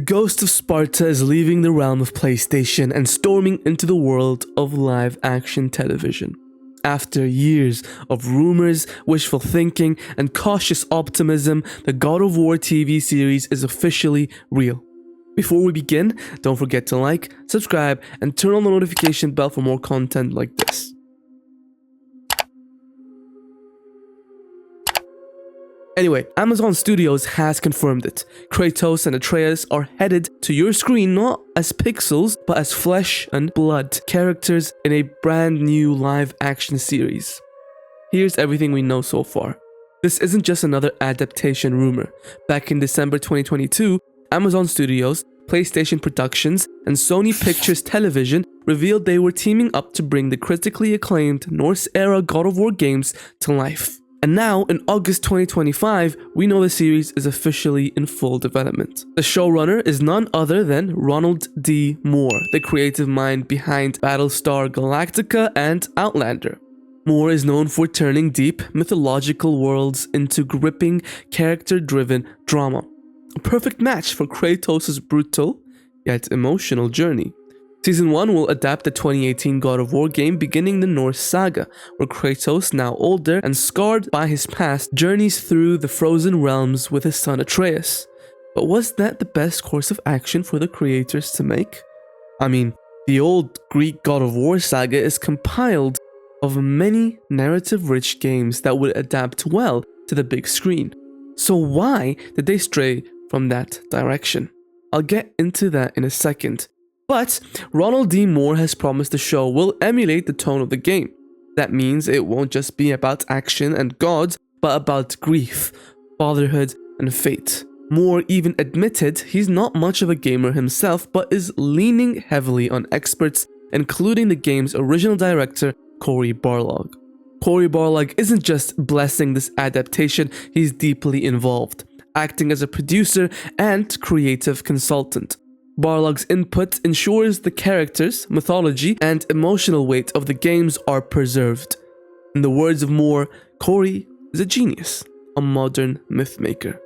Ghost of Sparta is leaving the realm of PlayStation and storming into the world of live-action television. After years of rumors, wishful thinking, and cautious optimism, the God of War TV series is officially real. Before we begin, don't forget to like, subscribe, and turn on the notification bell for more content like this. Anyway, Amazon Studios has confirmed it. Kratos and Atreus are headed to your screen not as pixels, but as flesh and blood characters in a brand new live-action series. Here's everything we know so far. This isn't just another adaptation rumor. Back in December 2022, Amazon Studios, PlayStation Productions, and Sony Pictures Television revealed they were teaming up to bring the critically acclaimed Norse-era God of War games to life. And now, in August 2025, we know the series is officially in full development. The showrunner is none other than Ronald D. Moore, the creative mind behind Battlestar Galactica and Outlander. Moore is known for turning deep, mythological worlds into gripping, character-driven drama. A perfect match for Kratos' brutal, yet emotional journey. Season 1 will adapt the 2018 God of War game beginning the Norse saga, where Kratos, now older and scarred by his past, journeys through the frozen realms with his son Atreus. But was that the best course of action for the creators to make? I mean, the old Greek God of War saga is compiled of many narrative-rich games that would adapt well to the big screen. So why did they stray from that direction? I'll get into that in a second. But Ronald D. Moore has promised the show will emulate the tone of the game. That means it won't just be about action and gods, but about grief, fatherhood, and fate. Moore even admitted he's not much of a gamer himself, but is leaning heavily on experts, including the game's original director, Cory Barlog. Cory Barlog isn't just blessing this adaptation, he's deeply involved, acting as a producer and creative consultant. Barlog's input ensures the characters, mythology, and emotional weight of the games are preserved. In the words of Moore, Cory is a genius, a modern mythmaker.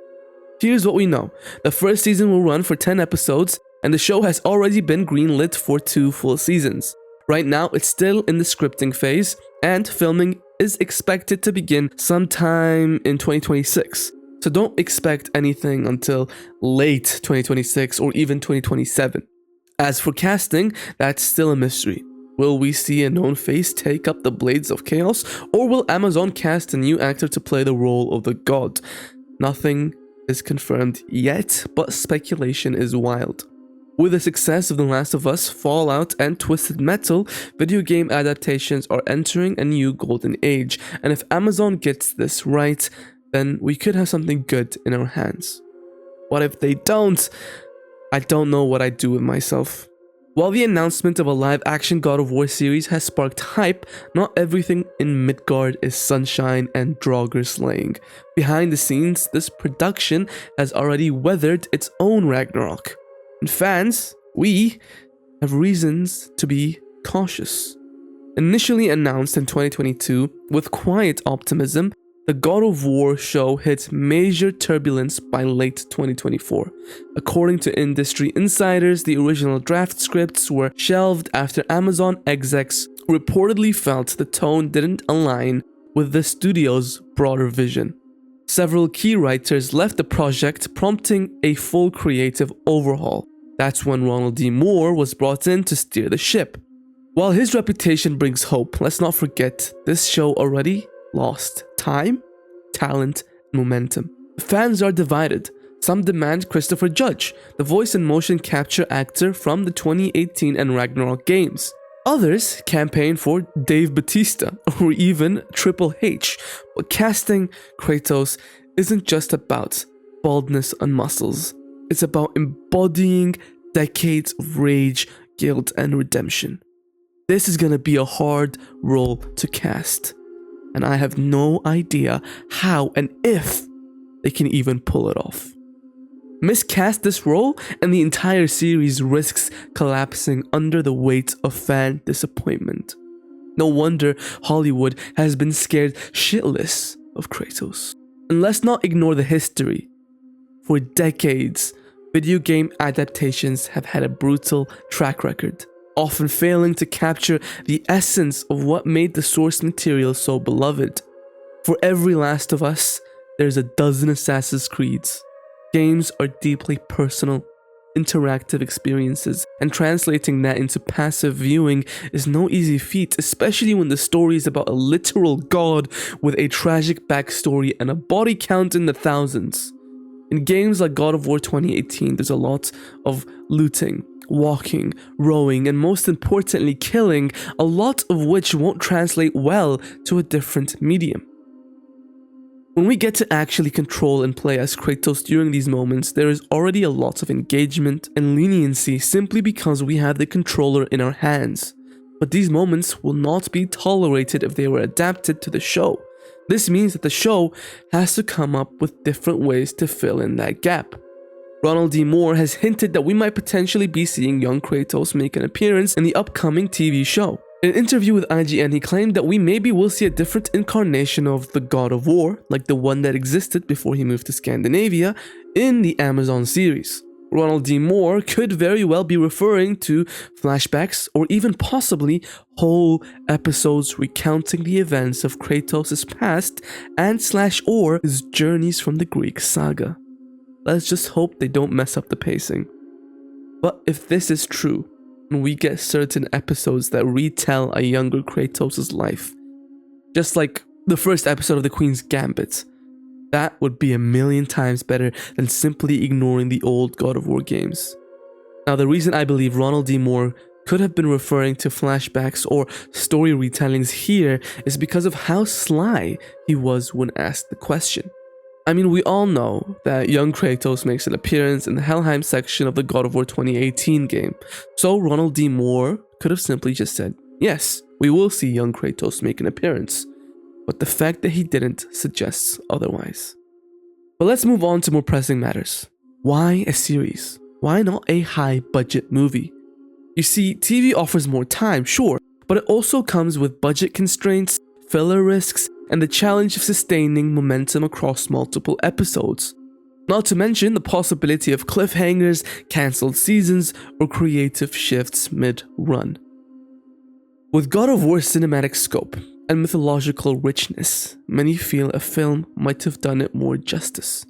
Here's what we know. The first season will run for 10 episodes, and the show has already been greenlit for 2 full seasons. Right now, it's still in the scripting phase, and filming is expected to begin sometime in 2026. So don't expect anything until late 2026 or even 2027. As for casting, that's still a mystery. Will we see a known face take up the Blades of Chaos, or will Amazon cast a new actor to play the role of the god? Nothing is confirmed yet, but speculation is wild. With the success of The Last of Us, Fallout, and Twisted Metal, video game adaptations are entering a new golden age, and if Amazon gets this right, then we could have something good in our hands. What if they don't? I don't know what I'd do with myself. While the announcement of a live-action God of War series has sparked hype, not everything in Midgard is sunshine and Draugr slaying. Behind the scenes, this production has already weathered its own Ragnarok. And fans, we have reasons to be cautious. Initially announced in 2022 with quiet optimism, the God of War show hit major turbulence by late 2024. According to industry insiders, the original draft scripts were shelved after Amazon execs reportedly felt the tone didn't align with the studio's broader vision. Several key writers left the project, prompting a full creative overhaul. That's when Ronald D. Moore was brought in to steer the ship. While his reputation brings hope, let's not forget this show already lost time, talent, and momentum. Fans are divided. Some demand Christopher Judge, the voice and motion capture actor from the 2018 and Ragnarok games. Others campaign for Dave Bautista or even Triple H. But casting Kratos isn't just about baldness and muscles. It's about embodying decades of rage, guilt, and redemption. This is gonna be a hard role to cast, and I have no idea how and if they can even pull it off. Miscast this role and the entire series risks collapsing under the weight of fan disappointment. No wonder Hollywood has been scared shitless of Kratos. And let's not ignore the history. For decades, video game adaptations have had a brutal track record, often failing to capture the essence of what made the source material so beloved. For every Last of Us, there's a dozen Assassin's Creeds. Games are deeply personal, interactive experiences, and translating that into passive viewing is no easy feat, especially when the story is about a literal god with a tragic backstory and a body count in the thousands. In games like God of War 2018, there's a lot of looting, walking, rowing, and most importantly killing, a lot of which won't translate well to a different medium. When we get to actually control and play as Kratos during these moments, there is already a lot of engagement and leniency simply because we have the controller in our hands. But these moments will not be tolerated if they were adapted to the show. This means that the show has to come up with different ways to fill in that gap. Ronald D. Moore has hinted that we might potentially be seeing young Kratos make an appearance in the upcoming TV show. In an interview with IGN, he claimed that we maybe will see a different incarnation of the God of War, like the one that existed before he moved to Scandinavia, in the Amazon series. Ronald D. Moore could very well be referring to flashbacks or even possibly whole episodes recounting the events of Kratos' past and/or his journeys from the Greek saga. Let's just hope they don't mess up the pacing. But if this is true, and we get certain episodes that retell a younger Kratos' life, just like the first episode of The Queen's Gambit, that would be a million times better than simply ignoring the old God of War games. Now, the reason I believe Ronald D. Moore could have been referring to flashbacks or story retellings here is because of how sly he was when asked the question. I mean, we all know that young Kratos makes an appearance in the Helheim section of the God of War 2018 game, so Ronald D. Moore could have simply just said, yes, we will see young Kratos make an appearance. But the fact that he didn't suggests otherwise. But let's move on to more pressing matters. Why a series? Why not a high-budget movie? You see, TV offers more time, sure, but it also comes with budget constraints, filler risks, and the challenge of sustaining momentum across multiple episodes. Not to mention the possibility of cliffhangers, cancelled seasons, or creative shifts mid-run. With God of War's cinematic scope and mythological richness, many feel a film might have done it more justice.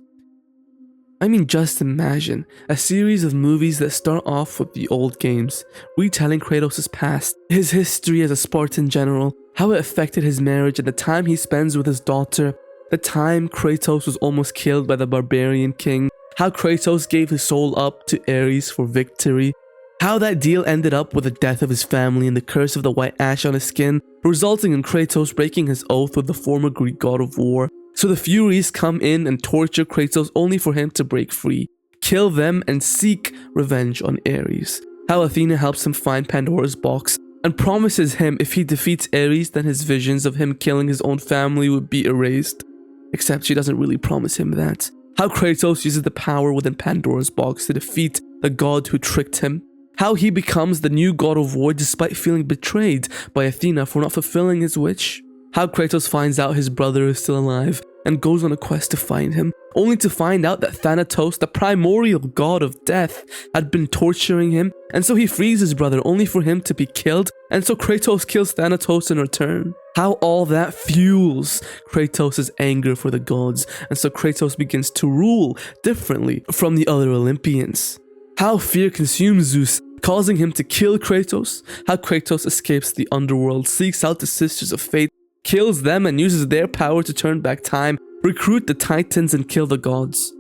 I mean, just imagine a series of movies that start off with the old games, retelling Kratos' past, his history as a Spartan general, how it affected his marriage and the time he spends with his daughter, the time Kratos was almost killed by the barbarian king, how Kratos gave his soul up to Ares for victory, how that deal ended up with the death of his family and the curse of the white ash on his skin, resulting in Kratos breaking his oath with the former Greek god of war. So the Furies come in and torture Kratos only for him to break free, kill them and seek revenge on Ares. How Athena helps him find Pandora's box and promises him if he defeats Ares then his visions of him killing his own family would be erased. Except she doesn't really promise him that. How Kratos uses the power within Pandora's box to defeat the god who tricked him. How he becomes the new god of war despite feeling betrayed by Athena for not fulfilling his wish. How Kratos finds out his brother is still alive and goes on a quest to find him, only to find out that Thanatos, the primordial god of death, had been torturing him, and so he frees his brother only for him to be killed, and so Kratos kills Thanatos in return. How all that fuels Kratos' anger for the gods, and so Kratos begins to rule differently from the other Olympians. How fear consumes Zeus, causing him to kill Kratos. How Kratos escapes the underworld, seeks out the Sisters of Fate, kills them and uses their power to turn back time, recruit the Titans and kill the gods.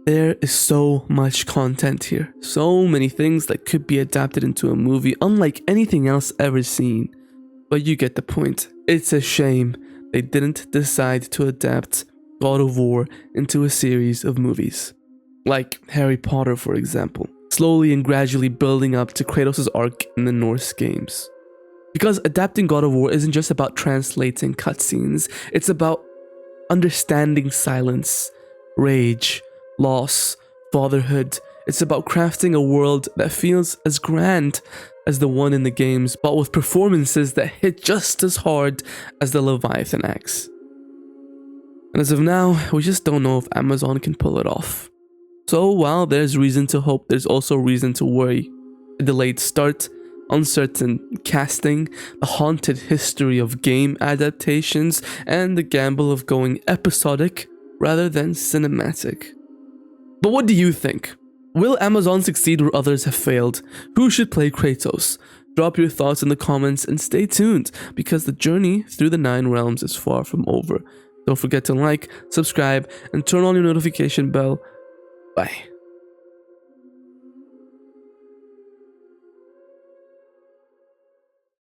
There is so much content here, so many things that could be adapted into a movie unlike anything else ever seen. But you get the point. It's a shame they didn't decide to adapt God of War into a series of movies. Like Harry Potter, for example, slowly and gradually building up to Kratos' arc in the Norse games. Because adapting God of War isn't just about translating cutscenes, it's about understanding silence, rage, loss, fatherhood. It's about crafting a world that feels as grand as the one in the games, but with performances that hit just as hard as the Leviathan axe. And as of now, we just don't know if Amazon can pull it off. So while there's reason to hope, there's also reason to worry. A delayed start, uncertain casting, the haunted history of game adaptations, and the gamble of going episodic rather than cinematic. But what do you think? Will Amazon succeed where others have failed? Who should play Kratos? Drop your thoughts in the comments and stay tuned, because the journey through the 9 realms is far from over. Don't forget to like, subscribe, and turn on your notification bell. Bye.